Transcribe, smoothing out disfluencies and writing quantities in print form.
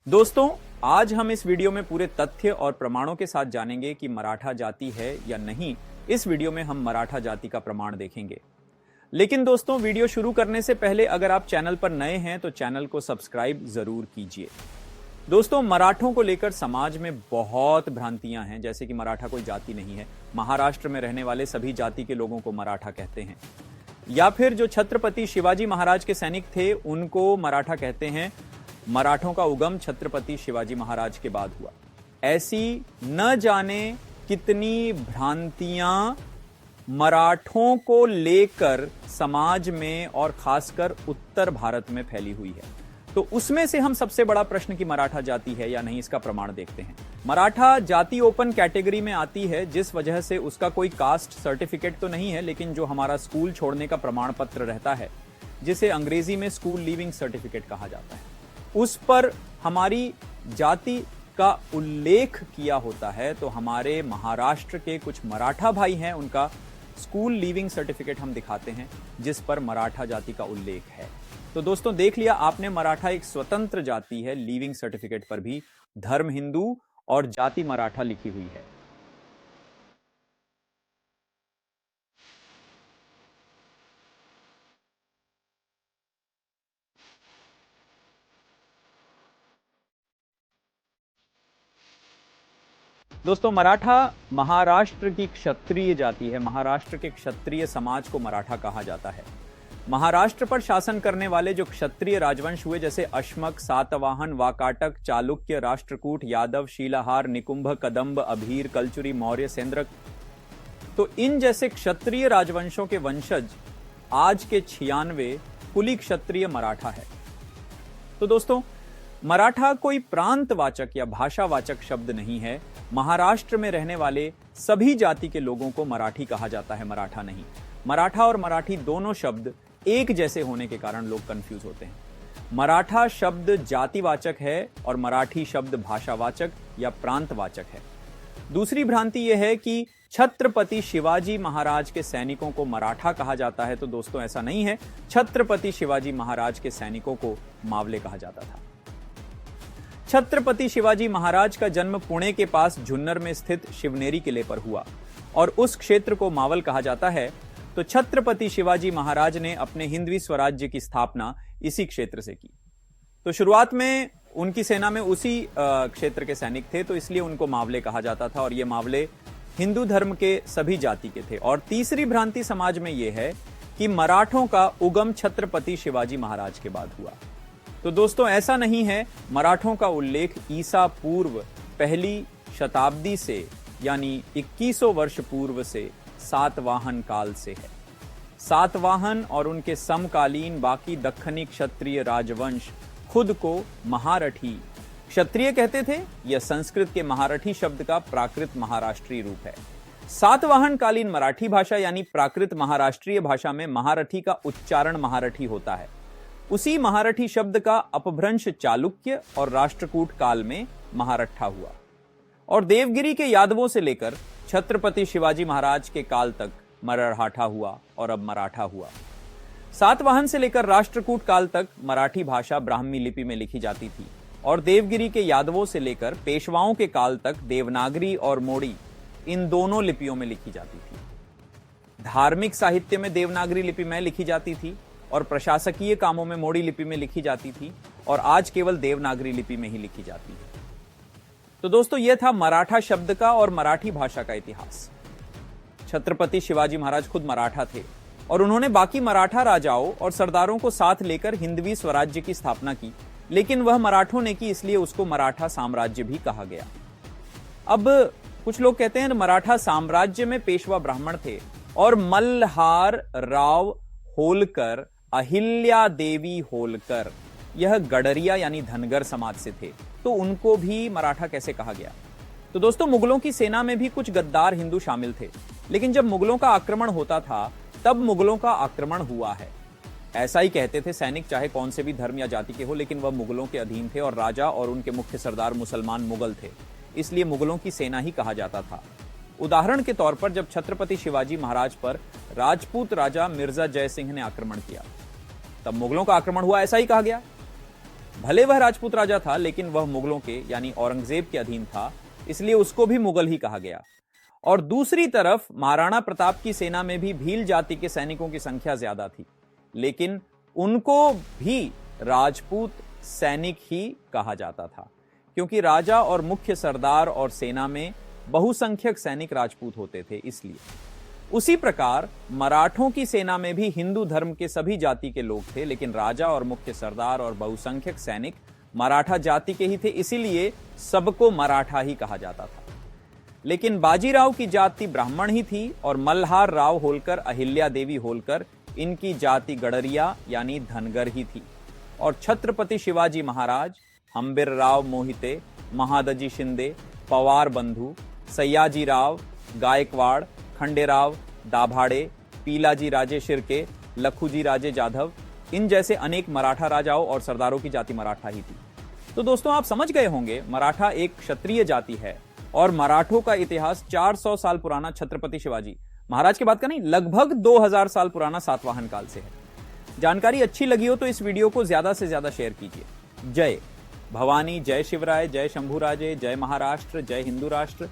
दोस्तों, आज हम इस वीडियो में पूरे तथ्य और प्रमाणों के साथ जानेंगे कि मराठा जाति है या नहीं। इस वीडियो में हम मराठा जाति का प्रमाण देखेंगे। लेकिन दोस्तों, वीडियो शुरू करने से पहले अगर आप चैनल पर नए हैं तो चैनल को सब्सक्राइब जरूर कीजिए। दोस्तों, मराठों को लेकर समाज में बहुत भ्रांतियां हैं, जैसे कि मराठा कोई जाति नहीं है, महाराष्ट्र में रहने वाले सभी जाति के लोगों को मराठा कहते हैं, या फिर जो छत्रपति शिवाजी महाराज के सैनिक थे उनको मराठा कहते हैं। मराठों का उगम छत्रपति शिवाजी महाराज के बाद हुआ। ऐसी न जाने कितनी भ्रांतियां मराठों को लेकर समाज में और खासकर उत्तर भारत में फैली हुई है। तो उसमें से हम सबसे बड़ा प्रश्न कि मराठा जाति है या नहीं, इसका प्रमाण देखते हैं। मराठा जाति ओपन कैटेगरी में आती है, जिस वजह से उसका कोई कास्ट सर्टिफिकेट तो नहीं है, लेकिन जो हमारा स्कूल छोड़ने का प्रमाण पत्र रहता है, जिसे अंग्रेजी में स्कूल लीविंग सर्टिफिकेट कहा जाता है, उस पर हमारी जाति का उल्लेख किया होता है। तो हमारे महाराष्ट्र के कुछ मराठा भाई हैं, उनका स्कूल लीविंग सर्टिफिकेट हम दिखाते हैं जिस पर मराठा जाति का उल्लेख है। तो दोस्तों, देख लिया आपने, मराठा एक स्वतंत्र जाति है। लीविंग सर्टिफिकेट पर भी धर्म हिंदू और जाति मराठा लिखी हुई है। दोस्तों, मराठा महाराष्ट्र की क्षत्रिय जाति है। महाराष्ट्र के क्षत्रिय समाज को मराठा कहा जाता है। महाराष्ट्र पर शासन करने वाले जो क्षत्रिय राजवंश हुए, जैसे अश्मक, सातवाहन, वाकाटक, चालुक्य, राष्ट्रकूट, यादव, शीलाहार, निकुंभ, कदंब, अभीर, कलचुरी, मौर्य, सेंद्रक, तो इन जैसे क्षत्रिय राजवंशों के वंशज आज के 96 कुली क्षत्रिय मराठा है। तो दोस्तों, मराठा कोई प्रांतवाचक या भाषावाचक शब्द नहीं है। महाराष्ट्र में रहने वाले सभी जाति के लोगों को मराठी कहा जाता है, मराठा नहीं। मराठा और मराठी दोनों शब्द एक जैसे होने के कारण लोग कंफ्यूज होते हैं। मराठा शब्द जातिवाचक है और मराठी शब्द भाषावाचक या प्रांतवाचक है। दूसरी भ्रांति यह है कि छत्रपति शिवाजी महाराज के सैनिकों को मराठा कहा जाता है। तो दोस्तों, ऐसा नहीं है। छत्रपति शिवाजी महाराज के सैनिकों को मावले कहा जाता था। छत्रपति शिवाजी महाराज का जन्म पुणे के पास झुन्नर में स्थित शिवनेरी किले पर हुआ और उस क्षेत्र को मावल कहा जाता है। तो छत्रपति शिवाजी महाराज ने अपने हिंदवी स्वराज्य की स्थापना इसी क्षेत्र से की। तो शुरुआत में उनकी सेना में उसी क्षेत्र के सैनिक थे, तो इसलिए उनको मावले कहा जाता था, और ये मावले हिंदू धर्म के सभी जाति के थे। और तीसरी भ्रांति समाज में यह है कि मराठों का उगम छत्रपति शिवाजी महाराज के बाद हुआ। तो दोस्तों, ऐसा नहीं है। मराठों का उल्लेख ईसा पूर्व पहली शताब्दी से, यानी 2100 वर्ष पूर्व से सातवाहन काल से है। सातवाहन और उनके समकालीन बाकी दक्खनी क्षत्रिय राजवंश खुद को महारठी क्षत्रिय कहते थे। यह संस्कृत के महारठी शब्द का प्राकृत महाराष्ट्रीय रूप है। सातवाहन कालीन मराठी भाषा यानी प्राकृत महाराष्ट्रीय भाषा में महारठी का उच्चारण महारठी होता है। उसी महारठी शब्द का अपभ्रंश चालुक्य और राष्ट्रकूट काल में महारठा हुआ, और देवगिरी के यादवों से लेकर छत्रपति शिवाजी महाराज के काल तक मरहठा हुआ और अब मराठा हुआ। सातवाहन से लेकर राष्ट्रकूट काल तक मराठी भाषा ब्राह्मी लिपि में लिखी जाती थी, और देवगिरी के यादवों से लेकर पेशवाओं के काल तक देवनागरी और मोड़ी, इन दोनों लिपियों में लिखी जाती थी। धार्मिक साहित्य में देवनागरी लिपि में लिखी जाती थी और प्रशासकीय कामों में मोड़ी लिपि में लिखी जाती थी, और आज केवल देवनागरी लिपि में ही लिखी जाती है। तो दोस्तों, यह था मराठा शब्द का और मराठी भाषा का इतिहास। छत्रपति शिवाजी महाराज खुद मराठा थे और उन्होंने बाकी मराठा राजाओं और सरदारों को साथ लेकर हिंदवी स्वराज्य की स्थापना की, लेकिन वह मराठों ने की, इसलिए उसको मराठा साम्राज्य भी कहा गया। अब कुछ लोग कहते हैं मराठा साम्राज्य में पेशवा ब्राह्मण थे और मल्हार राव होलकर, अहिल्या देवी होलकर, यह गडरिया यानी धनगर समाज से थे, तो उनको भी मराठा कैसे कहा गया? तो दोस्तों, मुगलों की सेना में भी कुछ गद्दार हिंदू शामिल थे, लेकिन जब मुगलों का आक्रमण होता था तब मुगलों का आक्रमण हुआ है, ऐसा ही कहते थे सैनिक, चाहे कौन से भी धर्म या जाति के हो, लेकिन वह मुगलों के अधीन थे और राजा और उनके मुख्य सरदार मुसलमान मुगल थे, इसलिए मुगलों की सेना ही कहा जाता था। उदाहरण के तौर पर जब छत्रपति शिवाजी महाराज पर राजपूत राजा मिर्जा जय सिंह ने आक्रमण किया, तब मुगलों का आक्रमण हुआ, ऐसा ही कहा गया। भले वह राजपूत राजा था, लेकिन वह मुगलों के यानी औरंगजेब के अधीन था, इसलिए उसको भी मुगल ही कहा गया। और दूसरी तरफ महाराणा प्रताप की सेना में भी भील जाति के सैनिकों की संख्या ज्यादा थी, लेकिन उनको भी राजपूत सैनिक ही कहा जाता था, क्योंकि राजा और मुख्य सरदार और सेना में बहुसंख्यक सैनिक राजपूत होते थे। इसलिए उसी प्रकार मराठों की सेना में भी हिंदू धर्म के सभी जाति के लोग थे, लेकिन राजा और मुख्य सरदार और बहुसंख्यक सैनिक मराठा जाति के ही थे, इसीलिए सबको मराठा ही कहा जाता था। लेकिन बाजीराव की जाति ब्राह्मण ही थी और मल्हार राव होलकर, अहिल्या देवी होलकर, इनकी जाति गडरिया यानी धनगर ही थी। और छत्रपति शिवाजी महाराज, हंबीरराव मोहिते, महादजी शिंदे, पवार बंधु, सयाजी राव गायकवाड़, खंडेराव दाभाडे, पीलाजी राजे शिर्के, लखूजी राजे जाधव, इन जैसे अनेक मराठा राजाओं और सरदारों की जाति मराठा ही थी। तो दोस्तों, आप समझ गए होंगे मराठा एक क्षत्रिय जाति है और मराठों का इतिहास 400 साल पुराना छत्रपति शिवाजी महाराज की बात का नहीं, लगभग 2000 साल पुराना सातवाहन काल से है। जानकारी अच्छी लगी हो तो इस वीडियो को ज्यादा से ज्यादा शेयर कीजिए। जय भवानी, जय शिवराय, जय शंभुराजे, जय महाराष्ट्र, जय हिंदू राष्ट्र।